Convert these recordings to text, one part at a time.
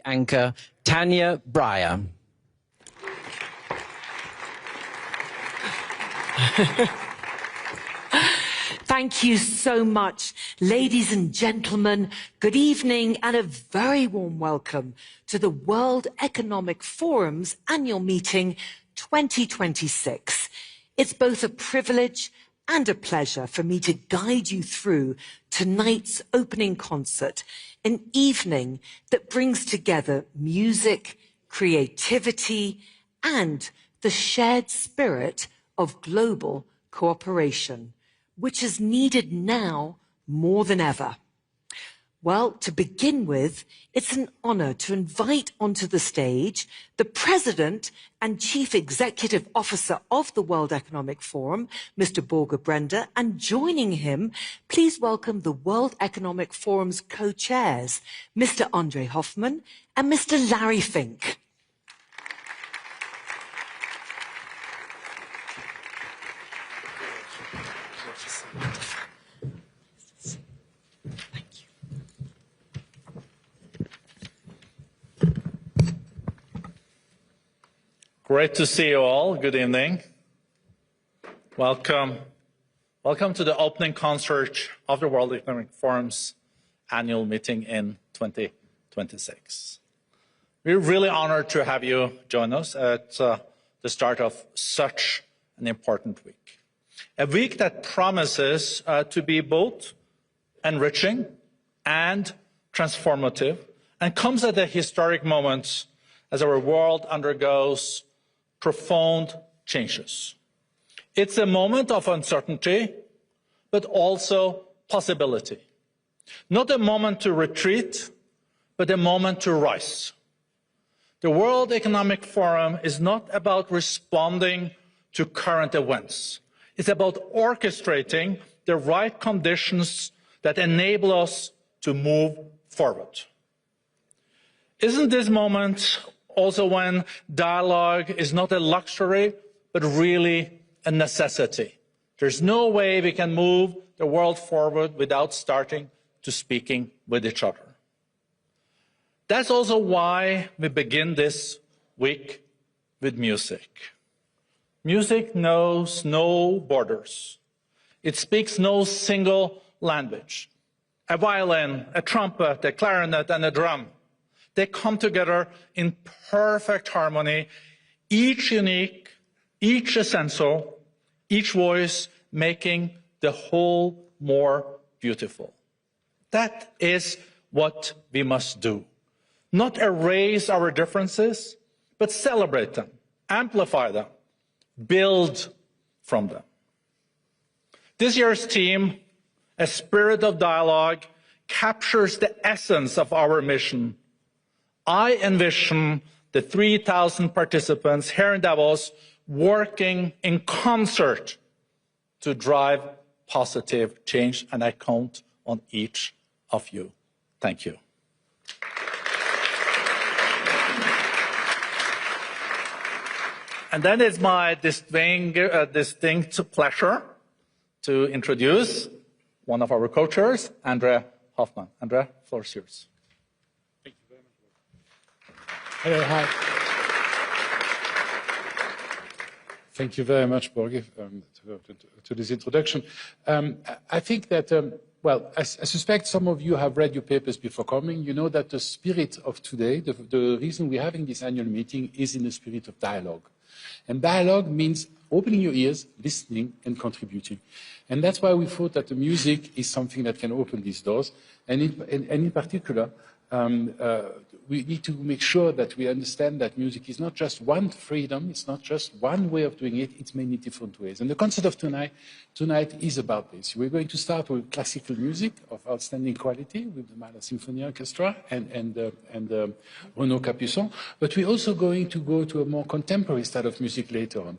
anchor Tanya Breyer. Thank you so much, ladies and gentlemen. Good evening and a very warm welcome to the World Economic Forum's annual meeting 2026. It's both a privilege and a pleasure for me to guide you through tonight's opening concert, an evening that brings together music, creativity, and the shared spirit of global cooperation, which is needed now more than ever. Well, to begin with, it's an honor to invite onto the stage the President and Chief Executive Officer of the World Economic Forum, Mr. Borger Brenda, and joining him, please welcome the World Economic Forum's co-chairs, Mr. Andrea Hoffman and Mr. Larry Frink. Great to see you all. Good evening. Welcome. Welcome to the opening concert of the World Economic Forum's annual meeting in 2026. We're really honored to have you join us at the start of such an important week. A week that promises to be both enriching and transformative, and comes at a historic moment as our world undergoes profound changes. It's a moment of uncertainty, but also possibility. Not a moment to retreat, but a moment to rise. The World Economic Forum is not about responding to current events. It's about orchestrating the right conditions that enable us to move forward. Isn't this moment also when dialogue is not a luxury, but really a necessity? There's no way we can move the world forward without starting to speaking with each other. That's also why we begin this week with music. Music knows no borders. It speaks no single language. A violin, a trumpet, a clarinet, and a drum, they come together in perfect harmony, each unique, each essential, each voice making the whole more beautiful. That is what we must do. Not erase our differences, but celebrate them, amplify them, build from them. This year's theme, A Spirit of Dialogue, captures the essence of our mission. I envision the 3,000 participants here in Davos working in concert to drive positive change, and I count on each of you. Thank you. And then it's my distinct pleasure to introduce one of our co-chairs, Andrea Hoffman. Andrea, the floor is yours. Thank you very much. Hello, hi. Thank you very much, Borger, to this introduction. I think that, well, I suspect some of you have read your papers before coming. You know that the spirit of today, the reason we're having this annual meeting is in the spirit of dialogue. And dialogue means opening your ears, listening, and contributing. And that's why we thought that the music is something that can open these doors. And in particular, we need to make sure that we understand that music is not just one freedom, it's not just one way of doing it, it's many different ways. And the concert of tonight is about this. We're going to start with classical music of outstanding quality with the Mahler Chamber Orchestra and Renaud Capuçon, but we're also going to go to a more contemporary style of music later on.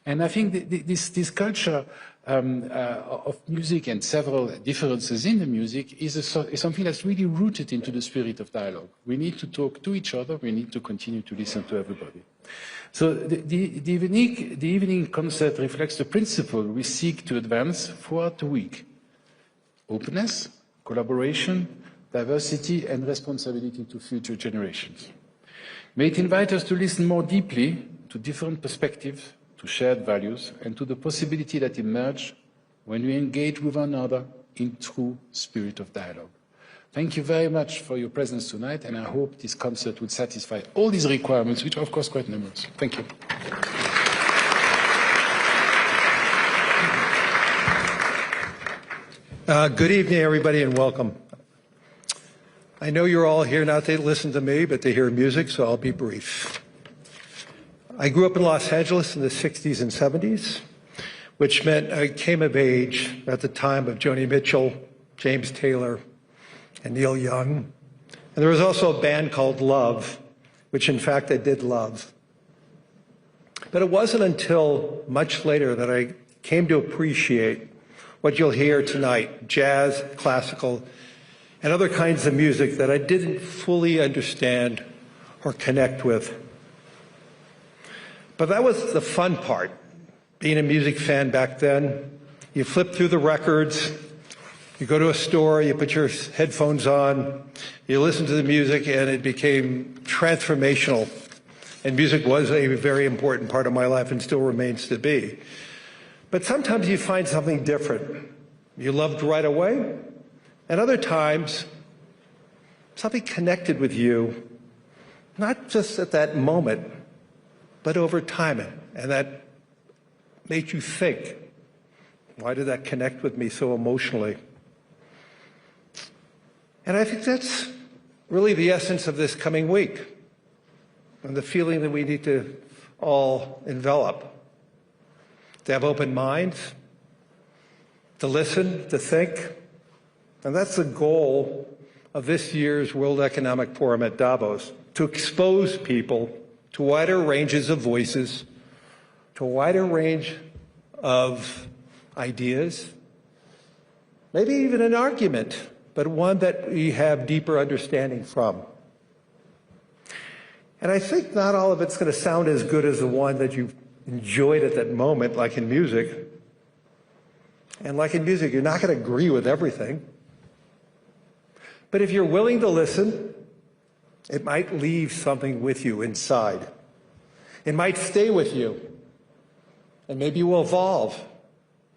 And I think this culture of music and several differences in the music is something that's really rooted into the spirit of dialogue. We need to talk to each other. We need to continue to listen to everybody. So the evening concert reflects the principle we seek to advance throughout the week. Openness, collaboration, diversity and responsibility to future generations. May it invite us to listen more deeply to different perspectives, to shared values, and to the possibility that emerge when we engage with one another in true spirit of dialogue. Thank you very much for your presence tonight, and I hope this concert will satisfy all these requirements, which are of course quite numerous. Thank you. Good evening, everybody, and welcome. I know you're all here not to listen to me, but to hear music, so I'll be brief. I grew up in Los Angeles in the 60s and 70s, which meant I came of age at the time of Joni Mitchell, James Taylor, and Neil Young. And there was also a band called Love, which in fact I did love. But it wasn't until much later that I came to appreciate what you'll hear tonight, jazz, classical, and other kinds of music that I didn't fully understand or connect with. But that was the fun part, being a music fan back then. You flip through the records, you go to a store, you put your headphones on, you listen to the music, and it became transformational. And music was a very important part of my life and still remains to be. But sometimes you find something different. You loved right away, and other times something connected with you, not just at that moment, but over time, and that made you think, why did that connect with me so emotionally? And I think that's really the essence of this coming week, and the feeling that we need to all envelop. To have open minds, to listen, to think. And that's the goal of this year's World Economic Forum at Davos, to expose people to wider ranges of voices, to a wider range of ideas, maybe even an argument, but one that we have deeper understanding from. And I think not all of it's going to sound as good as the one that you've enjoyed at that moment, like in music. And like in music, you're not going to agree with everything. But if you're willing to listen, it might leave something with you inside. It might stay with you. And maybe you will evolve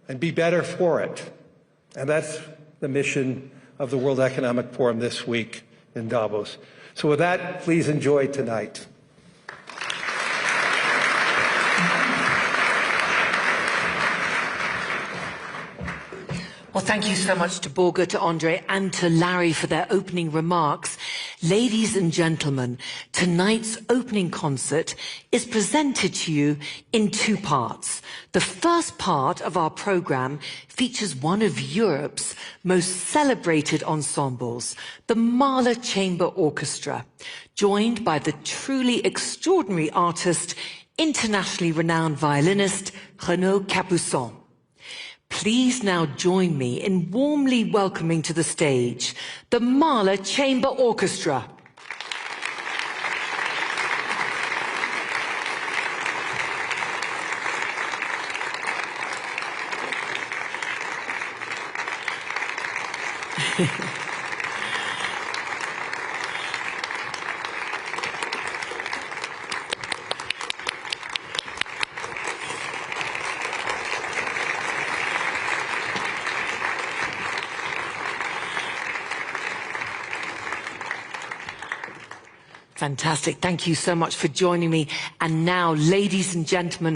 and be better for it. And that's the mission of the World Economic Forum this week in Davos. So with that, please enjoy tonight. Well, thank you so much to Borger, to Andrea, and to Larry for their opening remarks. Ladies and gentlemen, tonight's opening concert is presented to you in two parts. The first part of our program features one of Europe's most celebrated ensembles, the Mahler Chamber Orchestra, joined by the truly extraordinary artist, internationally renowned violinist, Renaud Capuçon. Please now join me in warmly welcoming to the stage the Mahler Chamber Orchestra. Fantastic. Thank you so much for joining me. And now, ladies and gentlemen,